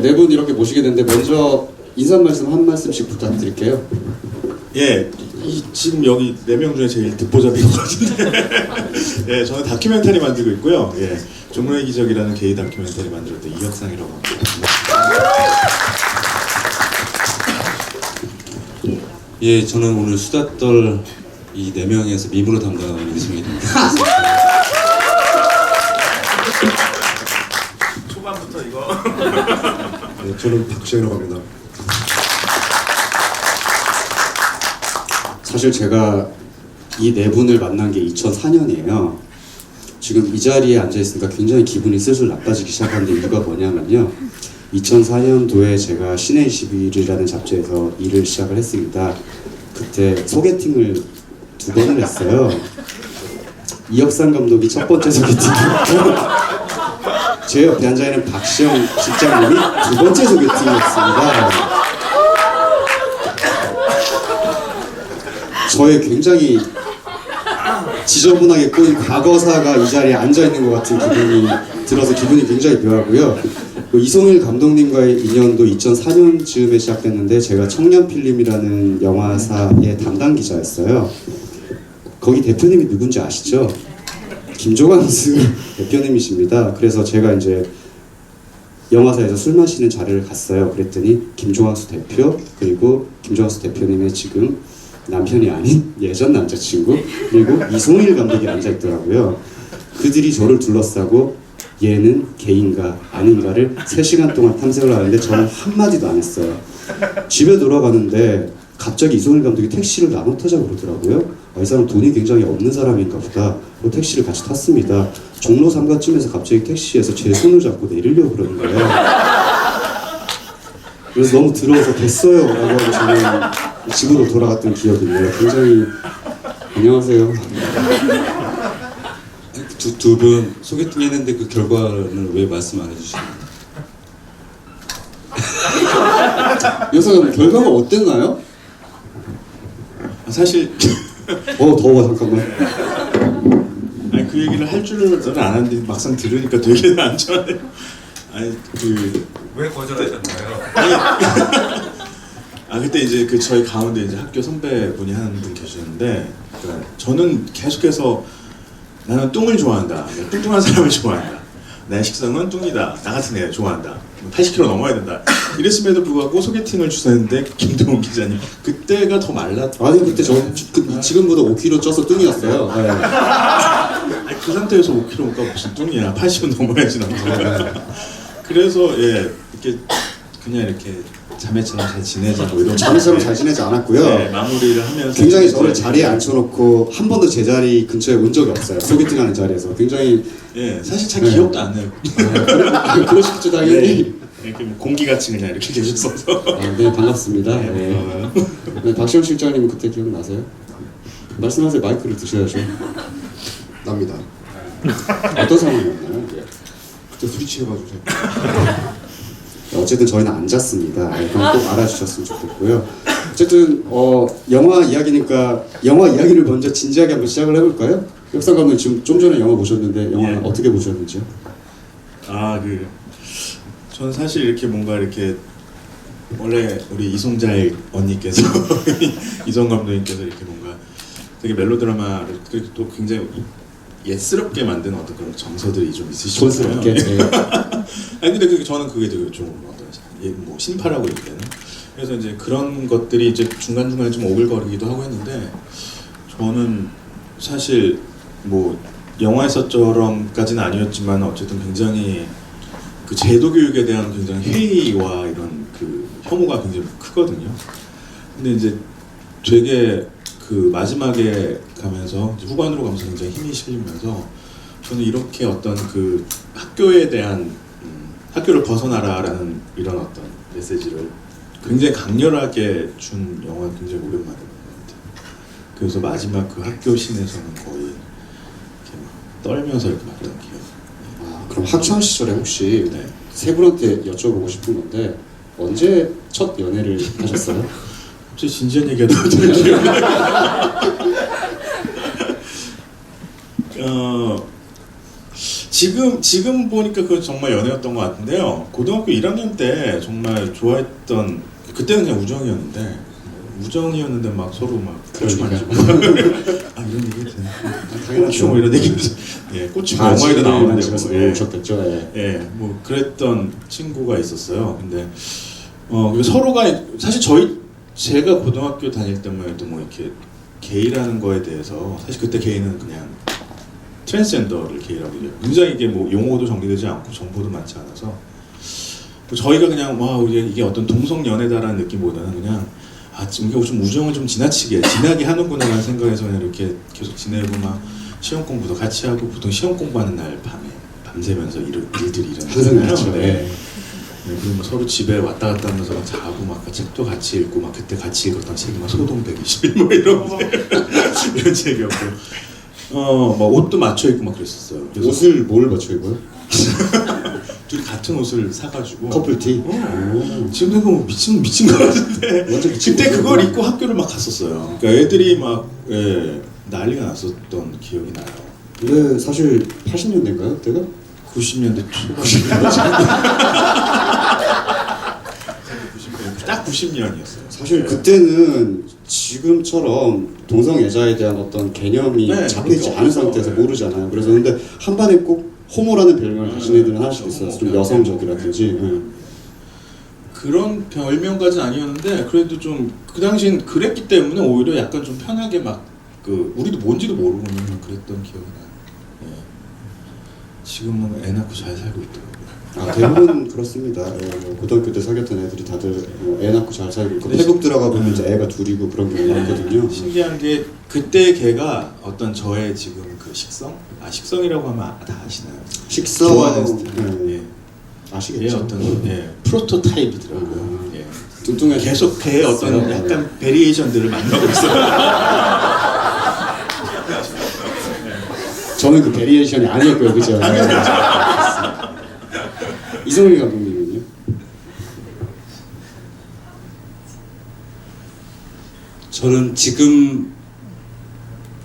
네 분 이렇게 모시게 됐는데 먼저 인사 말씀 한 말씀씩 부탁드릴게요. 예, 지금 여기 4명 중에 제일 듣보잡인 것 같은데 예, 저는 다큐멘터리 만들고 있고요. 예, 조문의 기적이라는 게이 다큐멘터리 만들었던 이혁상이라고 합니다. 예, 저는 오늘 수다 떨 이 4명에서 미모로 담당하는 이승일입니다. 초반부터 이거 네, 저는 박시현이라고 합니다. 사실 제가 이 네 분을 만난 게 2004년이에요. 지금 이 자리에 앉아있으니까 굉장히 기분이 슬슬 나빠지기 시작하는데 이유가 뭐냐면요. 2004년도에 제가 신의 21이라는 잡지에서 일을 시작을 했습니다. 그때 소개팅을 2번을 했어요. 이혁상 감독이 첫 번째 소개팅이었고 제 옆에 앉아있는 박시영 실장님이 2번째 소개팅이었습니다. 저의 굉장히 지저분하게 꼬인 과거사가 이 자리에 앉아있는 것 같은 기분이 들어서 기분이 굉장히 묘하고요. 이송일 감독님과의 인연도 2004년쯤에 시작됐는데 제가 청년필름이라는 영화사의 담당 기자였어요. 거기 대표님이 누군지 아시죠? 김조광수 대표님이십니다. 그래서 제가 이제 영화사에서 술 마시는 자리를 갔어요. 그랬더니 김조광수 대표 그리고 김조광수 대표님의 지금 남편이 아닌 예전 남자친구 그리고 이송일 감독이 앉아있더라고요. 그들이 저를 둘러싸고 얘는 게인가 아닌가를 3시간 동안 탐색을 하는데 저는 한마디도 안 했어요. 집에 돌아가는데 갑자기 이송일 감독이 택시를 나눠 타자고 그러더라고요. 이 사람 돈이 굉장히 없는 사람인가 보다. 그 택시를 같이 탔습니다. 종로 3가쯤에서 갑자기 택시에서 제 손을 잡고 내리려고 그러는 거예요. 그래서 너무 더러워서 됐어요 라고 하고 저는 집으로 돌아갔던 기억이 있네요. 굉장히 안녕하세요. 두 분 소개팅 했는데 그 결과는 왜 말씀 안 해주시나요? 여기서 결과가 어땠나요? 사실 더워 잠깐만. 아니, 그 얘기를 할 줄은 안 하는데 막상 들으니까 되게 안 좋아요. 아니 왜 거절하셨나요? 그때 이제 그 저희 가운데 이제 학교 선배분이 한 분 계셨는데 그러니까 저는 계속해서 나는 뚱을 좋아한다. 뚱뚱한 사람을 좋아한다. 나의 식성은 뚱이다. 나 같은 애 좋아한다. 80kg 넘어야 된다. 이랬음에도 불구하고 소개팅을 주선했는데 김동훈 기자님 그때가 더 말랐. 아니 그때 지금보다 5kg 쪄서 뚱이었어요. 네. 아니, 그 상태에서 5kg가 무슨 뚱이야. 80은 넘어야지 남자가. 그래서 예 이렇게 그냥 이렇게 자매처럼 잘 지내자 뭐 이런. 자매처럼 잘 지내지 않았고요. 네, 마무리를 하면서 굉장히 저를 자리에 앉혀놓고 한 번도 제 자리 근처에 온 적이 없어요. 소개팅하는 자리에서 굉장히 예 사실 잘 기억도 안 나요. 그러시겠죠 당연히. 이렇게 뭐 공기같이 그냥 이렇게 계셨어서. 네 반갑습니다. 네, 네. 네, 박시영 실장님은 그때 기억나세요? 말씀하세요. 마이크를 드셔야죠. 납니다. 어떤 상황이었나요? 그때 술이 취해가지고 제가 어쨌든 저희는 앉았습니다. 네, 그건 꼭 알아주셨으면 좋겠고요. 어쨌든 영화 이야기니까 영화 이야기를 먼저 진지하게 한번 시작을 해볼까요? 혁상 감독님 지금 좀 전에 영화 보셨는데 영화 예. 어떻게 보셨는지요? 저는 사실 이렇게 뭔가 이렇게 원래 우리 이송잘 언니께서 이성 감독님께서 이렇게 뭔가 되게 멜로드라마를 그리고 또 굉장히 예스럽게 만드는 어떤 그런 정서들이 좀 있으시잖아요. 촌스럽게. 네. 아니 근데 저는 그게 되게 좀 뭐 신파라고 얘기되나? 그래서 이제 그런 것들이 이제 중간 중간에 좀 오글거리기도 하고 했는데 저는 사실 뭐 영화에서처럼까지는 아니었지만 어쨌든 굉장히 그 제도 교육에 대한 굉장히 회의와 이런 그 혐오가 굉장히 크거든요. 근데 이제 되게 그 마지막에 가면서 이제 후반으로 가면서 굉장히 힘이 실리면서 저는 이렇게 어떤 그 학교에 대한 학교를 벗어나라라는 이런 어떤 메시지를 굉장히 강렬하게 준 영화는 굉장히 오랜만에 본 것 같아요. 그래서 마지막 그 학교 씬에서는 거의 이렇게 막 떨면서 이렇게 봤던 기억. 그럼 학창 시절에 혹시 네. 세 분한테 여쭤보고 싶은 건데 언제 첫 연애를 하셨어요? 갑자기 진지한 얘기하다 보니까 기억이 나요. 지금 보니까 그건 정말 연애였던 것 같은데요. 고등학교 1학년 때 정말 좋아했던 그때는 그냥 우정이었는데 막 서로 막 꽃이 만지고 아 이런 얘기 해도 되나? 꽃이 뭐 이런 얘기 예, 꽃이 뭐 영화에도 나오는데 뭐, 예. 오셨겠죠. 예. 예, 뭐 그랬던 친구가 있었어요. 근데 서로가 사실 제가 고등학교 다닐 때만 해도 뭐 이렇게 게이라는 거에 대해서 사실 그때 게이는 그냥 트랜스젠더를 게이라고 해요. 굉장히 이게 뭐 용어도 정리되지 않고 정보도 많지 않아서 저희가 그냥 와 이게 어떤 동성 연애다라는 느낌보다는 그냥 지금 이게 좀 우정을 좀 지나게 하는구나라는 생각에서 그냥 이렇게 계속 지내고 막 시험 공부도 같이 하고 보통 시험 공부하는 날 밤새면서 일들이 항상 일어나잖아요. 그렇죠. 네. 그리고 뭐 서로 집에 왔다 갔다 하면서 막 자고 막 책도 같이 읽고 막 그때 같이 읽었던 책이 막 소동 120일 뭐 이런 이런 책이었고 막 옷도 맞춰 입고 막 그랬었어요. 그래서 옷을 뭘 맞춰 입어요? 둘이 같은 옷을 사가지고 커플티? 지금 내가 뭐 미친 거 같은데 완전 미친 그때 거죠. 그걸 입고 학교를 막 갔었어요. 그러니까 애들이 막 난리가 났었던 기억이 나요. 근데 사실 80년대인가요 그때가? 90년대 초반. 딱 90년이었어요. 사실 그때는 지금처럼 동성애자에 대한 어떤 개념이 네, 잡히지 그렇게 않은 없어요. 상태에서 네. 모르잖아요. 그래서 근데 한반에 꼭 호모라는 별명을 가진 애들은 하나씩 호모, 있어요. 좀 호모. 여성적이라든지. 그런 별명까지는 아니었는데 그래도 좀 그 당시엔 그랬기 때문에 오히려 약간 좀 편하게 막 우리도 뭔지도 모르고 그냥 그랬던 기억이 나요. 예. 지금은 애 낳고 잘 살고 있더라고요. 대부분 그렇습니다. 뭐 고등학교 때 사귀었던 애들이 다들 애 낳고 잘 살고 있고 네. 태국 들어가 보면 이제 애가 둘이고 그런 경우가 많거든요. 신기한 게 그때 걔가 어떤 저의 지금 그 식성이라고 하면 다 아시나요? 식성 좋아하는 스타일. 네. 예. 아시겠죠? 얘 어떤 프로토타입이더라고요. 예. 뚱뚱해 계속 걔의 어떤 있어요. 약간 베리에이션들을 만나고 있어요. 저는 그 베리에이션이 아니었고요, 그죠? 이성일 감독님은요? 저는 지금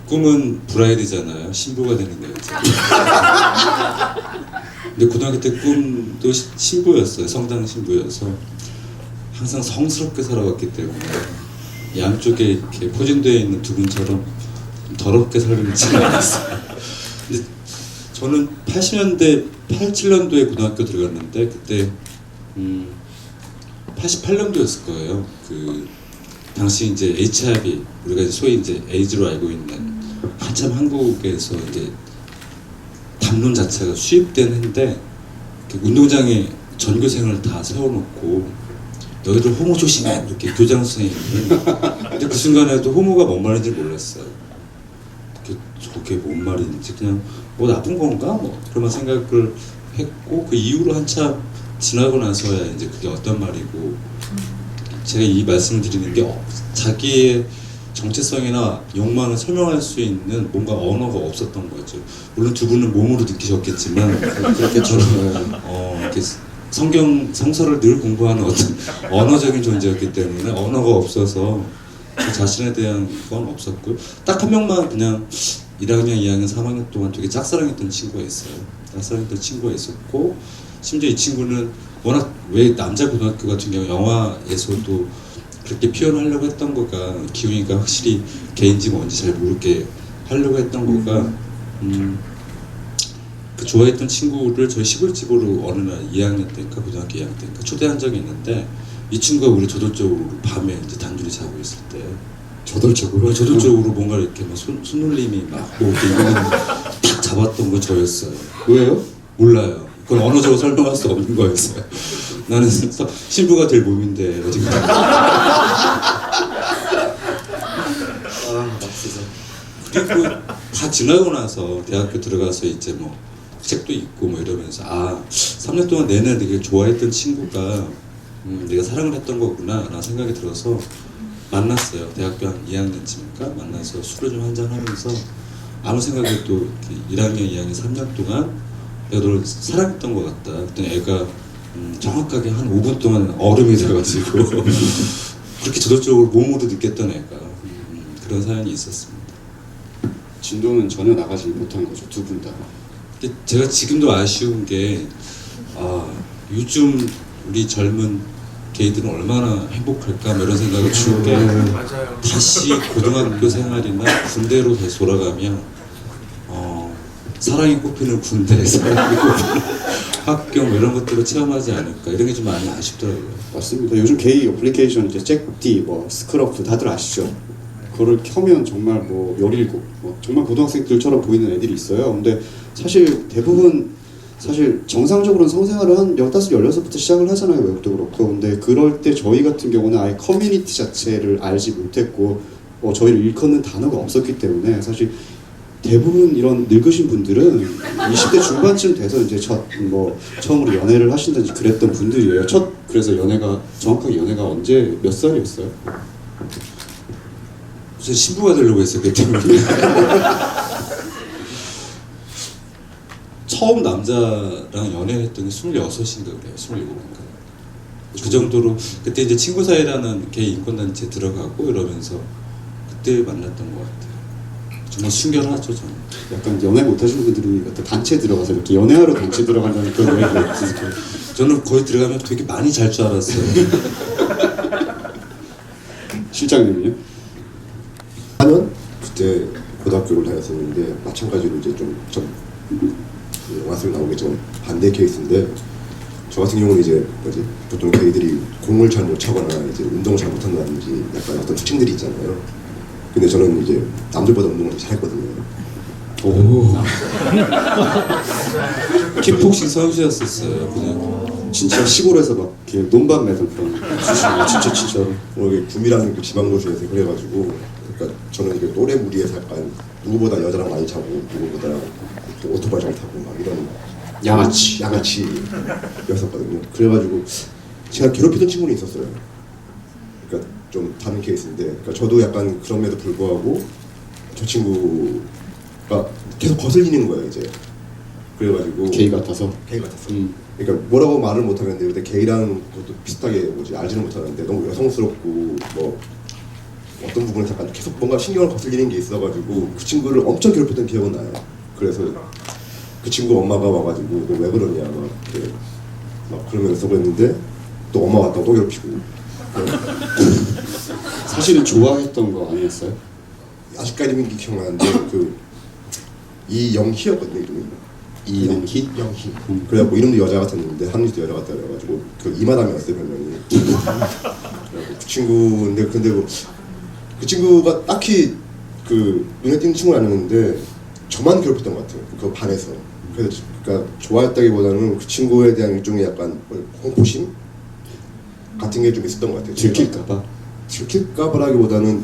꿈은 브라이드잖아요. 신부가 되는 거예요. 근데 고등학교 때 꿈도 신부였어요. 성당 신부여서 항상 성스럽게 살아왔기 때문에 양쪽에 이렇게 포진되어 있는 두 분처럼 좀 더럽게 살지 않았어요. 근데 저는 80년대, 87년도에 고등학교 들어갔는데 그때 88년도였을 거예요. 그 당시 이제 HIV 우리가 이제 소위 이제 에이즈로 알고 있는 한참 한국에서 이제 담론 자체가 수입된 해인데 운동장에 전교생을 다 세워놓고 너희들 호모 조심해 이렇게 교장 선생님이 근데 그 순간에도 호모가 뭔 말인지 몰랐어요. 저게 뭔 말인지 그냥 뭐 나쁜 건가 뭐 그런 생각을 했고 그 이후로 한참 지나고 나서야 이제 그게 어떤 말이고 제가 이 말씀드리는 게 자기의 정체성이나 욕망을 설명할 수 있는 뭔가 언어가 없었던 거죠. 물론 두 분은 몸으로 느끼셨겠지만 그렇게 저는 이렇게 성서를 늘 공부하는 어떤 언어적인 존재였기 때문에 언어가 없어서 그 자신에 대한 건 없었고요. 딱 한 명만 그냥 1학년, 2학년, 3학년 동안 되게 짝사랑했던 친구가 있어요. 짝사랑했던 친구가 있었고 심지어 이 친구는 워낙 왜 남자 고등학교 같은 경우 영화에서도 그렇게 표현하려고 했던 거가 기훈이가 확실히 개인지 뭔지 잘 모르게 하려고 했던 거가 그 좋아했던 친구를 저희 시골집으로 어느 날 2학년 때인가 고등학교 2학년 때인가 초대한 적이 있는데 이 친구가 우리 저돌적으로 밤에 이제 단둘이 자고 있을 때 저돌적으로 뭔가 이렇게 막 손놀림이 막뭐 이렇게 탁 잡았던 건 저였어요. 왜요? 몰라요. 그건 언어적으로 설명할 수 없는 거였어요. 나는 신부가 될 몸인데 어디가. 그리고 다 지나고 나서 대학교 들어가서 이제 뭐 책도 읽고 뭐 이러면서 3년 동안 내내 되게 좋아했던 친구가 내가 사랑을 했던 거구나 라는 생각이 들어서 만났어요. 대학교 한 2학년쯤인가 만나서 술을 좀 한잔 하면서 아무 생각 없이 1학년, 2학년, 3년 동안 내가 널 사랑했던 것 같다. 그랬더니 애가 정확하게 한 5분 동안 얼음이 돼가지고 그렇게 저돌적으로 몸으로 느꼈던 애가 그런 사연이 있었습니다. 진도는 전혀 나가지 못한 거죠, 두 분 다. 근데 제가 지금도 아쉬운 게 요즘 우리 젊은 게이들은 얼마나 행복할까 뭐 이런 생각을 주는 게 맞아요. 다시 고등학교 생활이나 군대로 다시 돌아가면 사랑이 꼽히는 군대, 사랑이 꼽히는 학교 뭐 이런 것들을 체험하지 않을까 이런 게 좀 많이 아쉽더라고요. 맞습니다. 요즘 게이 어플리케이션 이제 잭디, 뭐 스크럽트 다들 아시죠? 그거를 켜면 정말 뭐 17, 뭐 정말 고등학생들처럼 보이는 애들이 있어요. 근데 사실 대부분 사실 정상적으로는 성생활을 한 15, 16부터 시작을 하잖아요. 외국도 그렇고. 근데 그럴 때 저희 같은 경우는 아예 커뮤니티 자체를 알지 못했고 저희를 일컫는 단어가 없었기 때문에 사실 대부분 이런 늙으신 분들은 20대 중반쯤 돼서 이제 처음으로 연애를 하신다든지 그랬던 분들이에요. 그래서 정확하게 연애가 언제 몇 살이었어요? 무슨 신부가 되려고 했어요 그때. 처음 남자랑 연애했던 게 26인가 그래요. 27인가. 그 정도로 그때 이제 친구 사이라는 게이 인권단체 들어가고 이러면서 그때 만났던 것 같아요. 정말 순결하죠 저는. 약간 연애 못하시는 분들이 어떤 단체 들어가서 이렇게 연애하러 단체 들어간다는 그런 얘기가 있으니까. 저는 거기 들어가면 되게 많이 잘 줄 알았어요. 실장님은요? 하면 그때 고등학교를 다녔었는데 마찬가지로 이제 영화 속에 나오게 좀 반대 케이스인데 저 같은 경우는 이제 보통 게이들이 공을 잘 못 차거나 이제 운동을 잘 못한다든지 약간 어떤 특징들이 있잖아요. 근데 저는 이제 남들보다 운동을 더 잘했거든요. 오. 킥복싱 선수였었어요 그냥. 진짜 시골에서 막 이렇게 논밭 매던 그런 수준이에요. 진짜로. 이게 구미라는 그 지방 도시에서 그래가지고 그러니까 저는 이게 또래 무리에서 약간 누구보다 여자랑 많이 자고 누구보다 오토바이 잘 타고 막 이런 양아치였었거든요. 그래가지고 제가 괴롭히던 친구는 있었어요. 그러니까 좀 다른 케이스인데, 그러니까 저도 약간 그럼에도 불구하고 저 친구가 계속 거슬리는 거예요 이제. 그래가지고 게이 같아서. 그러니까 뭐라고 말을 못 하겠는데 근데 게이라는 것도 비슷하게 알지는 못하는데 너무 여성스럽고 뭐 어떤 부분에 약간 계속 뭔가 신경을 거슬리는 게 있어가지고 그 친구를 엄청 괴롭혔던 기억은 나요. 그래서 그 친구 엄마가 와가지고 너 왜 그러냐 막 그러면서 그랬는데 또 엄마 왔다고 또 괴롭히고. 사실은 좋아했던 거 아니었어요? 아직까지는 기억나는데 그 이영희였거든요 이름이. 이영희? 영희. 그래갖고 이름도 여자 같았는데 한국도 여자 같다 그래가지고 그 이마담이었어요 별명이. 그래갖고 그 친구인데 근데 그 친구가 딱히 그 눈에 띄는 친구는 아니었는데 저만 괴롭혔던 것 같아요. 그 반에서. 그래서 그러니까 좋아했다기보다는 그 친구에 대한 일종의 약간 공포심 같은 게 좀 있었던 것 같아요. 들킬까봐. 들킬까봐라기보다는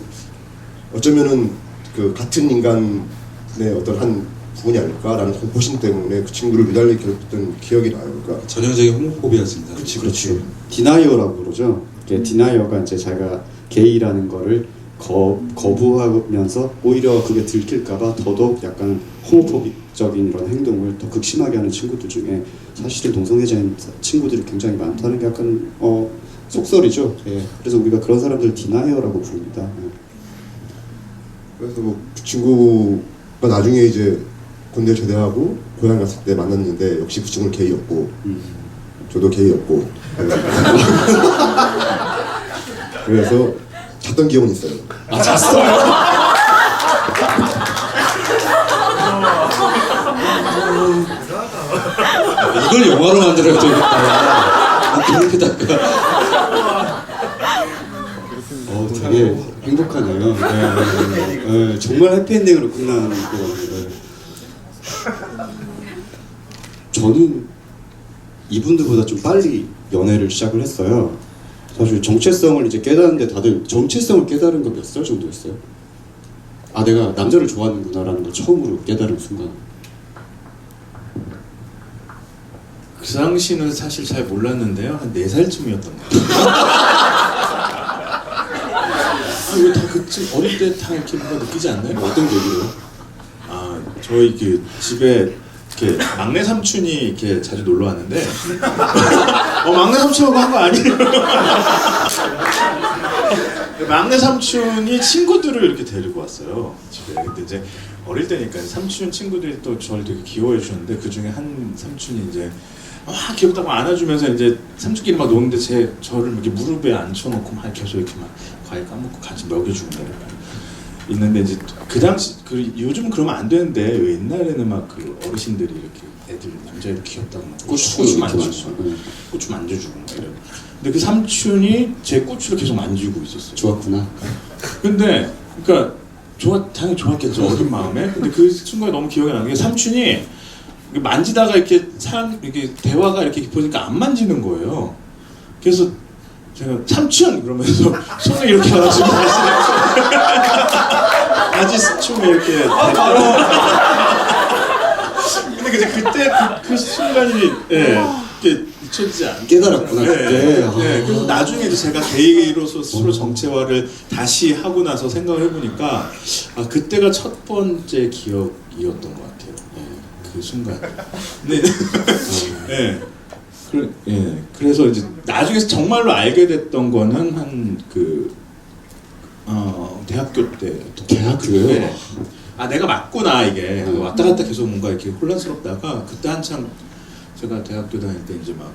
어쩌면은 그 같은 인간의 어떤 한 부분이 아닐까라는 공포심 때문에 그 친구를 유달리 괴롭혔던 기억이 나요. 그러니까 전형적인 호모포비아입니다. 그렇지. 디나이어라고 그러죠. 디나이어가 이제 자기가 게이라는 거를 거부하면서 오히려 그게 들킬까봐 더더욱 약간 호모포빅적인 이런 행동을 더 극심하게 하는 친구들 중에 사실은 동성애자인 친구들이 굉장히 많다는 게 약간 속설이죠. 예. 그래서 우리가 그런 사람들 디나이어라고 부릅니다. 예. 그래서 그 친구가 나중에 이제 군대 제대하고 고향 갔을 때 만났는데 역시 그 친구는 게이였고 저도 게이였고 그래서 잤던 기억은 있어요. 아, 잤어요? 이걸 영화로 만들어야 되겠다. 그렇게다가 되게 행복하네요. 네, 정말 해피엔딩으로 끝나는 거 같아요. 저는 이분들보다 좀 빨리 연애를 시작을 했어요. 사실 정체성을 이제 깨닫는데 다들 정체성을 깨달은 건 몇 살 정도였어요? 아, 내가 남자를 좋아하는구나라는 걸 처음으로 깨달은 순간. 그 당시는 사실 잘 몰랐는데요. 한 4살쯤이었던 것 같아요. 왜 다 그쯤 어릴 때 다 이렇게 뭔가 느끼지 않나요? 어떤 계기로? 아, 저희 그 집에 이렇게 막내 삼촌이 이렇게 자주 놀러 왔는데 막내 삼촌하고 한 거 아니에요? 막내 삼촌이 친구들을 이렇게 데리고 왔어요 집에. 근데 이제 어릴 때니까 삼촌 친구들이 또 저를 되게 귀여워해 주셨는데 그 중에 한 삼촌이 이제 막 귀엽다고 안아주면서 이제 삼촌끼리 막 노는데 저를 이렇게 무릎에 앉혀놓고 막 계속 이렇게 막 과일 까먹고 같이 먹여주고 막 이렇게 있는데 이제 그 당시 요즘은 그러면 안 되는데 왜 옛날에는 막 그 어르신들이 이렇게 애들 남자애들 귀엽다고 막 고추 이렇게 만져주고 만지고. 고추 만져주고 막 이래. 근데 그 삼촌이 제 고추를 계속 만지고 있었어요. 좋았구나. 근데 그러니까 당연히 좋았겠죠 어린 마음에. 근데 그 순간에 너무 기억에 나는 게 삼촌이 만지다가 이렇게 이렇게 대화가 이렇게 보니까 안 만지는 거예요. 그래서 제가 삼촌 그러면서 손을 이렇게 해가지고 바지 춤에 이렇게 근데 이제 그때 그 순간이 이렇게 잊혀지지 않게 깨달았구나, 그때. 그래서 나중에 이제 제가 게이로서 스스로 정체화를 다시 하고 나서 생각을 해보니까 그때가 첫 번째 기억이었던 것 같아요. 그 순간. 네. 그래서 이제 나중에 정말로 알게 됐던 거는 한 대학교 때. 대학교요? 내가 맞구나 이게. 왔다 갔다 계속 뭔가 이렇게 혼란스럽다가 그때 한참 제가 대학교 다닐 때 이제 막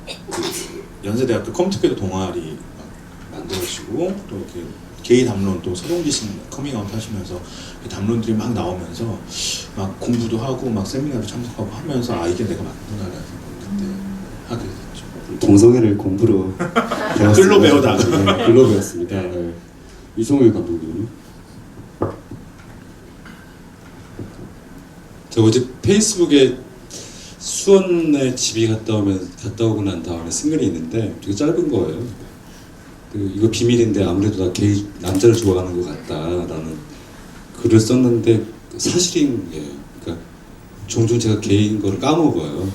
연세대학교 컴퓨터계도 동아리 막 만들어지고 또 이렇게 게이 담론 또 서동지 씨 커밍아웃 하시면서 담론들이 막 나오면서 막 공부도 하고 막 세미나도 참석하고 하면서 이게 내가 맞구나라는 생각을 그때 하게 됐죠. 동성애를 공부로 배웠습니다. 글로 배우다가. 네, 글로 배웠습니다. 네. 이성일 감독님은요? 저 어제 페이스북에 수원에 집이 갔다 오고 난 다음에 쓴 글이 있는데 되게 짧은 거예요. 이거 비밀인데 아무래도 나 게이 남자를 좋아하는 것 같다라는 글을 썼는데 사실인 게 그러니까 종종 제가 게이인 거를 까먹어요.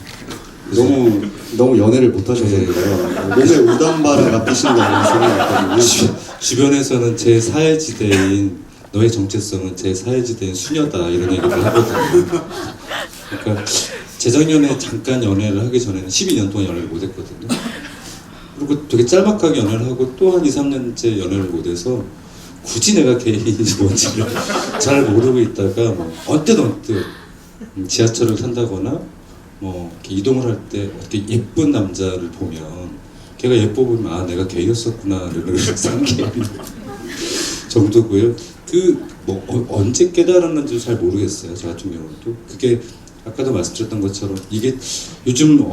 너무 연애를 못 하셔서 그래요. 몸에 우단바를 아끼신다는 생각이 있거든요. 주변에서는 제 사회지대인 너의 정체성은 제 사회지대인 수녀다 이런 얘기를 하거든요. 그러니까 재작년에 잠깐 연애를 하기 전에는 12년 동안 연애를 못 했거든요. 그리고 되게 짤막하게 연애를 하고 또 한 2, 3년째 연애를 못해서 굳이 내가 게이인지 뭔지를 잘 모르고 있다가 뭐 언뜻 지하철을 탄다거나 뭐 이렇게 이동을 할 때 어떻게 예쁜 남자를 보면 걔가 예뻐 보면 내가 게이였었구나 이런 생각이 정도고요. 언제 깨달았는지 잘 모르겠어요. 저 같은 경우도 그게 아까도 말씀드렸던 것처럼 이게 요즘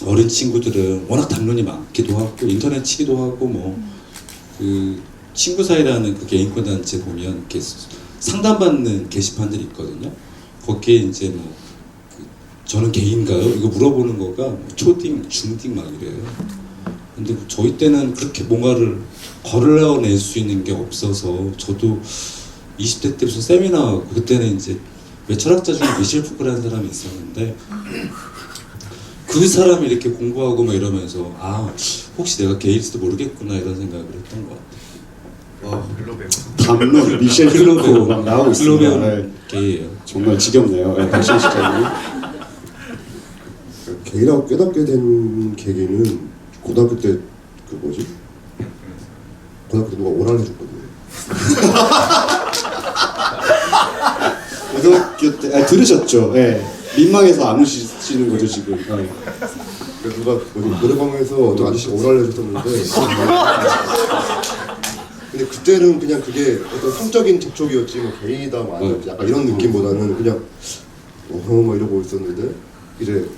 어린 친구들은 워낙 담론이 많기도 하고 인터넷 치기도 하고 친구 사이라는 그 개인권 단체 보면 이렇게 상담받는 게시판들이 있거든요. 거기에 이제 저는 게이인가요? 이거 물어보는 거가 초딩, 중딩 막 이래요. 근데 저희 때는 그렇게 뭔가를 걸러낼 수 있는 게 없어서 저도 20대 때부터 세미나 그때는 이제 왜 철학자 중에 미셸 푸크라는 사람이 있었는데 그 사람이 이렇게 공부하고 막 이러면서 혹시 내가 게일지도 모르겠구나 이런 생각을 했던 것 같아요. 글로 배우. 담론 미셸 플로코 막 나오고 있습니다. 글로벌 게이예요. 정말 지겹네요. 박신 시장님. 게이라고 깨닫게 된 계기는 고등학교 때 고등학교 때 누가 오ral 해줬거든요. 고등학교 때 들으셨죠? 민망해서 안 오시는 거죠 지금. 그래서 누가 노래방에서 어떤 아저씨가 오ral 해줬었는데 근데 그때는 그냥 그게 어떤 성적인 접촉이었지 게이다 약간 이런 느낌보다는 그냥 뭐 이러고 있었는데 이제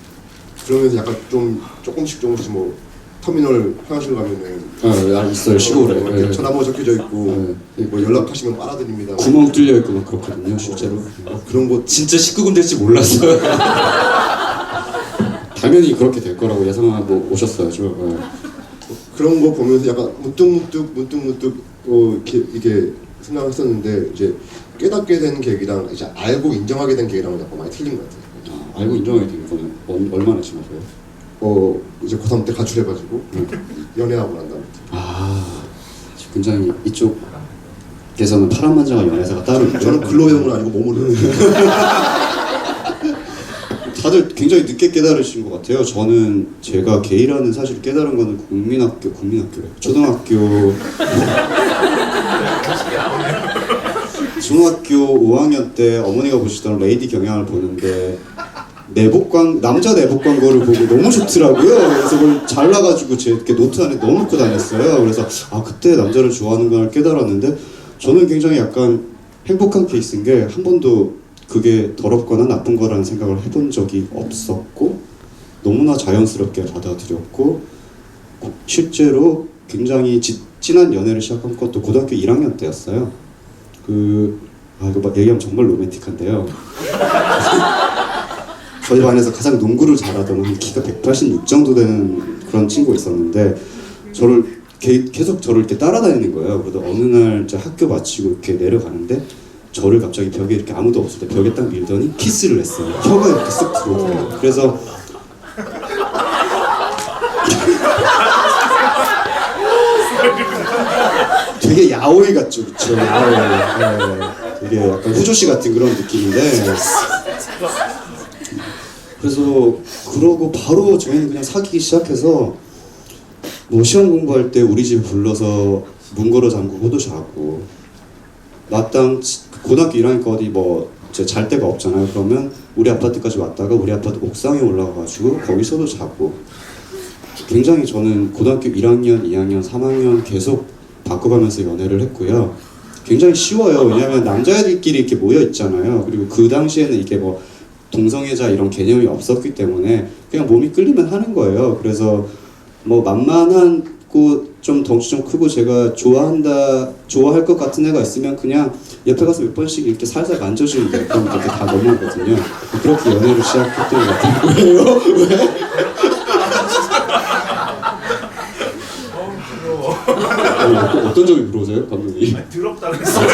그러면서 약간 조금씩 터미널 화장실 가면은 있어요 시골에. 이렇게 전화번호 적혀져 있고 뭐 연락하시면 빨아드립니다. 구멍 뚫려 있고 막 그렇거든요 실제로. 그런 거 진짜 19금 될지 몰랐어요. 당연히 그렇게 될 거라고 예상하고 오셨어야죠. 그런 거 보면서 약간 문득 이게 생각했었는데 이제 깨닫게 된 계기랑 이제 알고 인정하게 된 계기랑은 약간 많이 틀린 것 같아요. 알고 인정하게 된 거는 얼마나 지나서요? 이제 고3 때 가출해가지고 연애하고 난 다음에 굉장히 이쪽에서는 파란만장한 연애사가 따로 있고요. 저는 글로 배운 건 아니고 몸으로 다들 굉장히 늦게 깨달으신 것 같아요. 저는 제가 게이라는 사실을 깨달은 거는 국민학교래. 중학교 5학년 때 어머니가 보시던 레이디 경향을 보는데 남자 내복 광고를 보고 너무 좋더라고요. 그래서 그걸 잘라가지고 제 이렇게 노트 안에 넣어놓고 다녔어요. 그래서 그때 남자를 좋아하는 걸 깨달았는데 저는 굉장히 약간 행복한 케이스인 게 한 번도 그게 더럽거나 나쁜 거라는 생각을 해본 적이 없었고 너무나 자연스럽게 받아들였고 실제로 굉장히 진한 연애를 시작한 것도 고등학교 1학년 때였어요. 이거 얘기하면 정말 로맨틱한데요. 저희 반에서 가장 농구를 잘하던 한 키가 186 정도 되는 그런 친구가 있었는데 계속 저를 이렇게 따라다니는 거예요. 그러다 어느 날 이제 학교 마치고 이렇게 내려가는데 저를 갑자기 벽에 이렇게 아무도 없을 때 벽에 딱 밀더니 키스를 했어요. 혀가 이렇게 쓱 들어오더라고요. 그래서 되게 야오이 같죠, 그쵸? 네. 되게 약간 후조씨 같은 그런 느낌인데 그래서 그러고 바로 저희는 그냥 사귀기 시작해서 뭐 시험 공부할 때 우리 집에 불러서 문 걸어 잠그고도 자고 마땅 고등학교 1학년 거 어디 잘 데가 없잖아요. 그러면 우리 아파트까지 왔다가 우리 아파트 옥상에 올라가가지고 거기서도 자고 굉장히 저는 고등학교 1학년, 2학년, 3학년 계속 바꿔가면서 연애를 했고요. 굉장히 쉬워요. 왜냐하면 남자애들끼리 이렇게 모여 있잖아요. 그리고 그 당시에는 이게 동성애자 이런 개념이 없었기 때문에 그냥 몸이 끌리면 하는 거예요. 그래서 만만하고 좀 덩치 좀 크고 제가 좋아할 것 같은 애가 있으면 그냥 옆에 가서 몇 번씩 이렇게 살살 만져주면 돼요. 그럼 그렇게 다 넘어오거든요. 그렇게 연애를 시작했던 것 같아요. 왜요? 왜? 어떤 점이 부러우세요, 감독님? 더럽다고 했어요.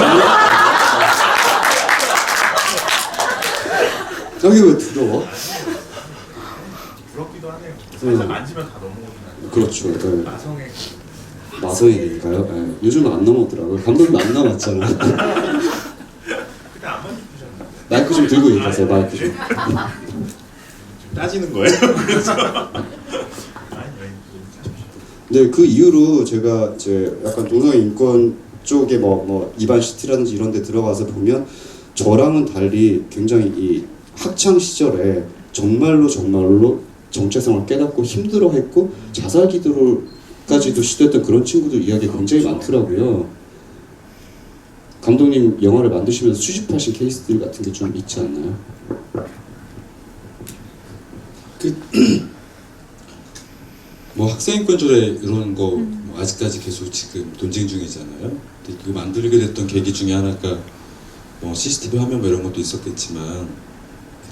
여기 왜 부러워? 부럽기도 하네요. 살짝 만지면 다 넘어오긴 하죠. 그렇죠. 네. 나성의 마성애니까요. 네. 요즘은 안 넘어오더라고요. 감독님 안 남았잖아. 그때 안 만지셨는데. 마이크 좀 들고 얘기하세요. 마이크 좀. 따지는 거예요. 그래서 네, 그 이후로 제가 이제 약간 동성애 인권 쪽에 이반시티라든지 이런 데 들어가서 보면 저랑은 달리 굉장히 이 학창 시절에 정말로 정체성을 깨닫고 힘들어했고 자살 기도까지도 시도했던 그런 친구들 이야기가 굉장히 많더라고요. 감독님 영화를 만드시면서 수집하신 케이스들 같은 게 좀 있지 않나요? 학생인권조례 이런 거 아직까지 계속 지금 논쟁 중이잖아요. 근데 그 만들게 됐던 계기 중에 하나가 CCTV 화면 이런 것도 있었겠지만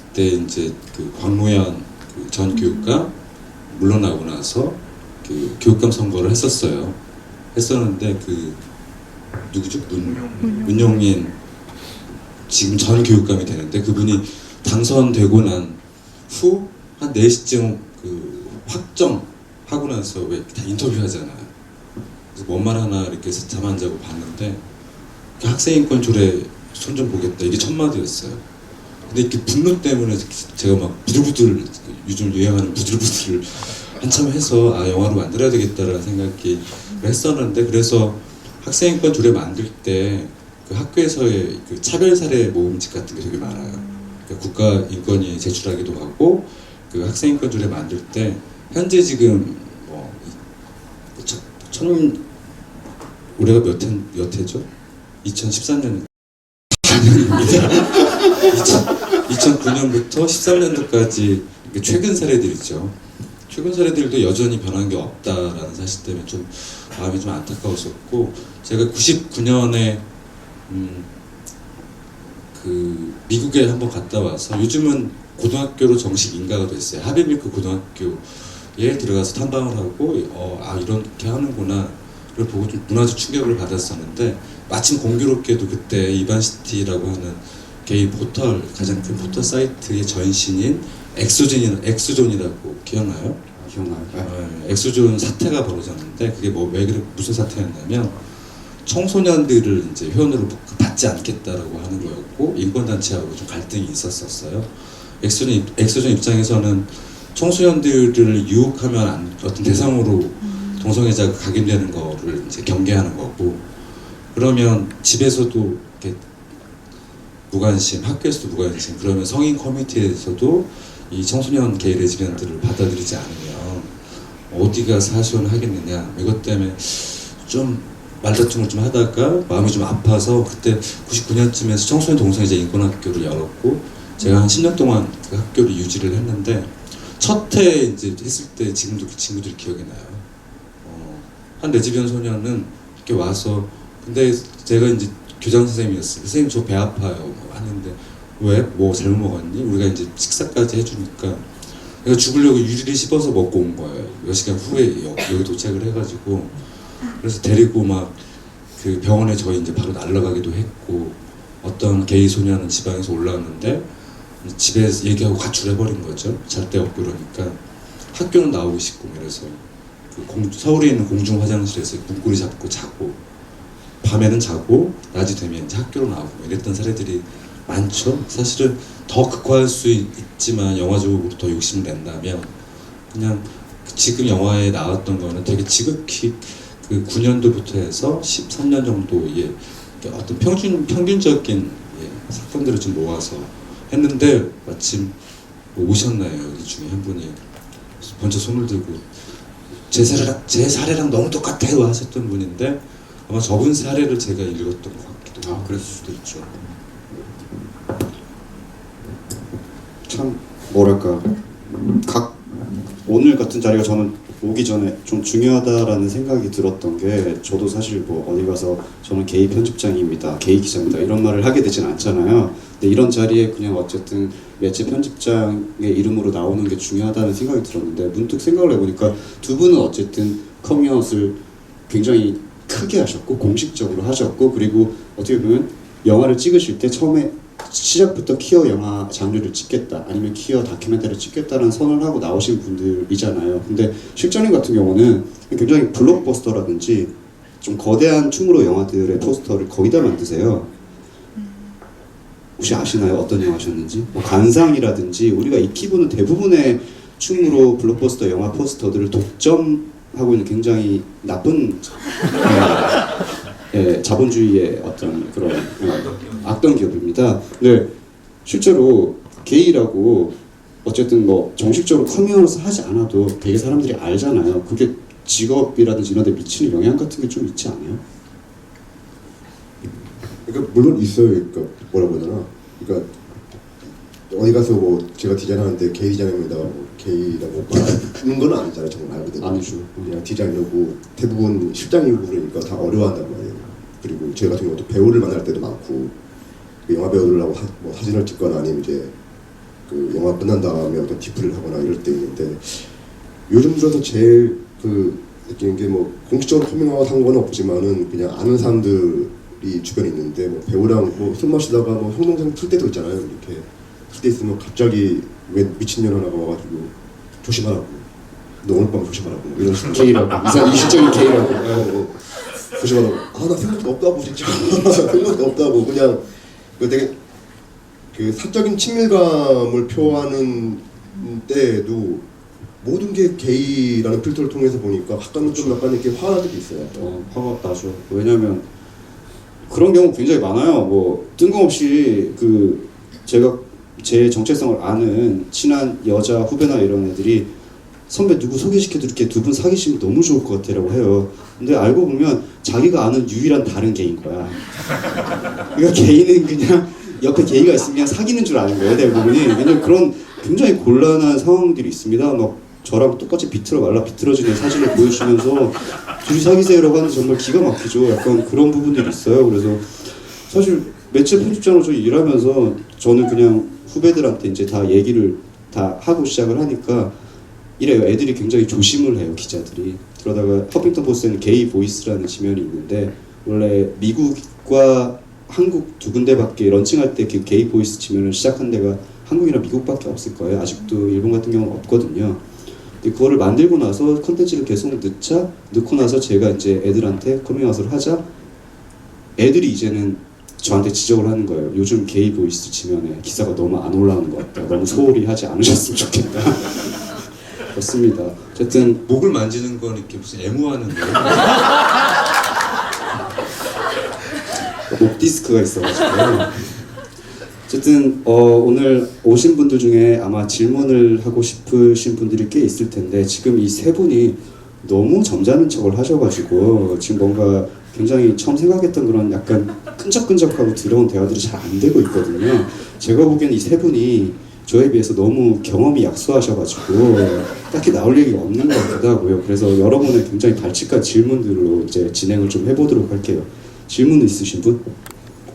그때 이제 그 광노현 전 교육감 물러나고 나서 그 교육감 선거를 했었는데 누구죠? 문용인 지금 전 교육감이 되는데 그분이 당선되고 난 후 한 4시쯤 확정하고 나서 왜 다 인터뷰하잖아요. 그래서 뭔 말 하나 이렇게 해서 잠 안 자고 봤는데 그 학생인권 조례 손 좀 보겠다 이게 첫 마디였어요. 근데 이렇게 분노 때문에 제가 막 부들부들 요즘 유행하는 부들부들을 한참 해서 영화로 만들어야 되겠다라는 생각이 했었는데 그래서 학생인권 조례 만들 때 그 학교에서의 그 차별 사례 모음집 같은 게 되게 많아요. 그러니까 국가인권위에 제출하기도 하고 그 학생인권 조례 만들 때 현재 지금 올해가 몇 해죠? 2013년 2009년부터 13년도까지 최근 사례들이죠. 최근 사례들도 여전히 변한 게 없다라는 사실 때문에 좀 마음이 좀 안타까웠었고 제가 99년에 그 미국에 한번 갔다 와서 요즘은 고등학교로 정식 인가가 됐어요. 하비밀크 고등학교에 들어가서 탐방을 하고 이렇게 하는구나 를 보고 좀 문화적 충격을 받았었는데 마침 공교롭게도 그때 이반시티라고 하는 게이 포털 가장 큰 포털 사이트의 전신인 엑소존이라고 기억나요? 기억나요? 엑소존 사태가 벌어졌는데 그게 무슨 사태였냐면 청소년들을 이제 회원으로 받지 않겠다라고 하는 거였고 인권단체하고 좀 갈등이 있었어요. 엑소전 입장에서는 청소년들을 유혹하면 어떤 대상으로 동성애자가 각인되는 거를 이제 경계하는 거고, 그러면 집에서도 이렇게 무관심, 학교에서도 무관심, 그러면 성인 커뮤니티에서도 이 청소년 게이 레즈비언들을 받아들이지 않으면 어디가 사시원을 하겠느냐, 이것 때문에 좀 말다툼을 좀 하다가 마음이 좀 아파서 그때 99년쯤에서 청소년 동성애자 인권학교를 열었고, 제가 한 10년 동안 그 학교를 유지를 했는데, 첫 해 이제 했을 때 지금도 그 친구들이 기억이 나요. 한 레즈비언 소년은 이렇게 와서, 근데 제가 이제 교장 선생님이었어요. 선생님 저 배 아파요 뭐 하는데, 왜? 뭐 잘못 먹었니? 우리가 이제 식사까지 해주니까 내가 죽으려고 유리를 씹어서 먹고 온 거예요. 몇 시간 후에 여기 도착을 해가지고, 그래서 데리고 막 그 병원에 저희 이제 바로 날아가기도 했고, 어떤 게이 소년은 지방에서 올라왔는데 집에 얘기하고 가출해버린 거죠. 잘 데 없고 그러니까. 학교는 나오고 싶고, 그래서 그 서울에 있는 공중 화장실에서 문고리 잡고 자고, 밤에는 자고 낮이 되면 이제 학교로 나오고 이랬던 사례들이 많죠. 사실은 더 극화할 수 있지만 영화적으로 더 욕심을 낸다면 그냥 지금 영화에 나왔던 거는 되게 지극히 그 9년도부터 해서 13년 정도의 어떤 평균적인 사건들을 좀 모아서 했는데, 마침 뭐 오셨나요? 여기 중에 한 분이 먼저 손을 들고 제 사례랑 너무 똑같아요 하셨던 분인데, 아마 저분 사례를 제가 읽었던 것 같기도 하고 그랬을 수도 있죠. 참 뭐랄까, 오늘 같은 자리가 저는 오기 전에 좀 중요하다라는 생각이 들었던 게, 저도 사실 뭐 어디 가서 저는 게이 편집장입니다, 게이 기자입니다 이런 말을 하게 되진 않잖아요. 근데 이런 자리에 그냥 어쨌든 매체 편집장의 이름으로 나오는 게 중요하다는 생각이 들었는데, 문득 생각을 해보니까 두 분은 어쨌든 커밍아웃을 굉장히 크게 하셨고 공식적으로 하셨고, 그리고 어떻게 보면 영화를 찍으실 때 처음에 시작부터 퀴어 영화 장르를 찍겠다, 아니면 퀴어 다큐멘터리를 찍겠다는 선언을 하고 나오신 분들이잖아요. 근데 실장님 같은 경우는 굉장히 블록버스터라든지 좀 거대한 춤으로 영화들의 포스터를 거의 다 만드세요. 혹시 아시나요? 어떤 영화 하셨는지? 뭐 관상이라든지, 우리가 익히보는 대부분의 춤으로 블록버스터 영화 포스터들을 독점하고 있는 굉장히 나쁜 자본주의의 어떤 그런 악덕 기업입니다. 네, 실제로 게이라고 어쨌든 뭐 정식적으로 커밍아웃을 하지 않아도 되게 사람들이 알잖아요. 그게 직업이라든지 이런 데 미치는 영향 같은 게 좀 있지 않아요? 그러니까 물론 있어요. 그러니까 뭐라고 해야 되나? 그러니까 어디 가서 뭐 제가 디자인하는데 게이 디자인입니다, 뭐 게이라고 말하는 건 아니잖아요. 정말 알거든요. 아니죠. 그냥 디자이너고 대부분 실장이고 그러니까 다 어려워한단 말이에요. 그리고 저희 같은 경우도 배우를 만날 때도 많고, 그 영화 배우들하고 뭐 사진을 찍거나 아니면 이제 그 영화 끝난 다음에 어떤 디프를 하거나 이럴 때 있는데, 요즘 들어서 제일 그 느끼는 게, 뭐 공식적으로 커밍아웃 한 건 없지만은 그냥 아는 사람들이 주변에 있는데, 뭐 배우랑 뭐 술 마시다가 뭐 형 동생 틀 때도 있잖아요. 이렇게 틀 때 있으면 갑자기 왜 미친년 하나가 와가지고 조심하라고, 너 오늘 밤 조심하라고, 뭐 이런 식으로. 게이라고, 이질적인 게이라고. 조심하라고. 아, 나 생각도 없다고 진짜. 생각도 없다고. 그냥 그 되게 그 사적인 친밀감을 표하는 때에도 모든 게 게이라는 필터를 통해서 보니까 가끔은 좀 약간 이렇게 화날 때도 있어요. 화가 나죠. 왜냐면 그런 경우 굉장히 많아요. 뭐 뜬금없이 그 제가 제 정체성을 아는 친한 여자 후배나 이런 애들이 선배 누구 소개시켜드릴게, 두 분 사귀시면 너무 좋을 것 같아라고 해요. 근데 알고 보면 자기가 아는 유일한 다른 게이인 거야. 그러니까 게이는 그냥 옆에 게이가 있으면 사귀는 줄 아는 거예요, 대부분이. 왜냐면 그런 굉장히 곤란한 상황들이 있습니다. 막 저랑 똑같이 비틀어지는 사진을 보여주면서 둘이 사귀세요라고 하는데 정말 기가 막히죠. 약간 그런 부분들이 있어요. 그래서 사실 매체 편집장으로 저희 일하면서 저는 그냥 후배들한테 이제 다 얘기를 다 하고 시작을 하니까 이래요. 애들이 굉장히 조심을 해요, 기자들이. 그러다가 허핑턴 포스트에는 게이 보이스라는 지면이 있는데, 원래 미국과 한국 두 군데밖에 런칭할 때 그 게이 보이스 지면을 시작한 데가 한국이나 미국밖에 없을 거예요. 아직도 일본 같은 경우는 없거든요. 근데 그거를 만들고 나서 컨텐츠를 계속 넣고 나서 제가 이제 애들한테 커밍아웃을 하자, 애들이 이제는 저한테 지적을 하는 거예요. 요즘 게이 보이스 지면에 기사가 너무 안 올라오는 것 같다. 너무 소홀히 하지 않으셨으면 좋겠다. 그렇습니다. 어쨌든 목을 만지는 건 이렇게 무슨 애무하는 거예요? 목 디스크가 있어가지고 어쨌든 오늘 오신 분들 중에 아마 질문을 하고 싶으신 분들이 꽤 있을 텐데 지금 이 세 분이 너무 점잖은 척을 하셔가지고 지금 뭔가 굉장히 처음 생각했던 그런 약간 끈적끈적하고 더러운 대화들이 잘 안 되고 있거든요. 제가 보기엔 이 세 분이 저에 비해서 너무 경험이 약소하셔가지고 딱히 나올 얘기가 없는 것 같기도 하고요. 그래서 여러분의 굉장히 발칙한 질문들로 이제 진행을 좀 해보도록 할게요. 질문 있으신 분?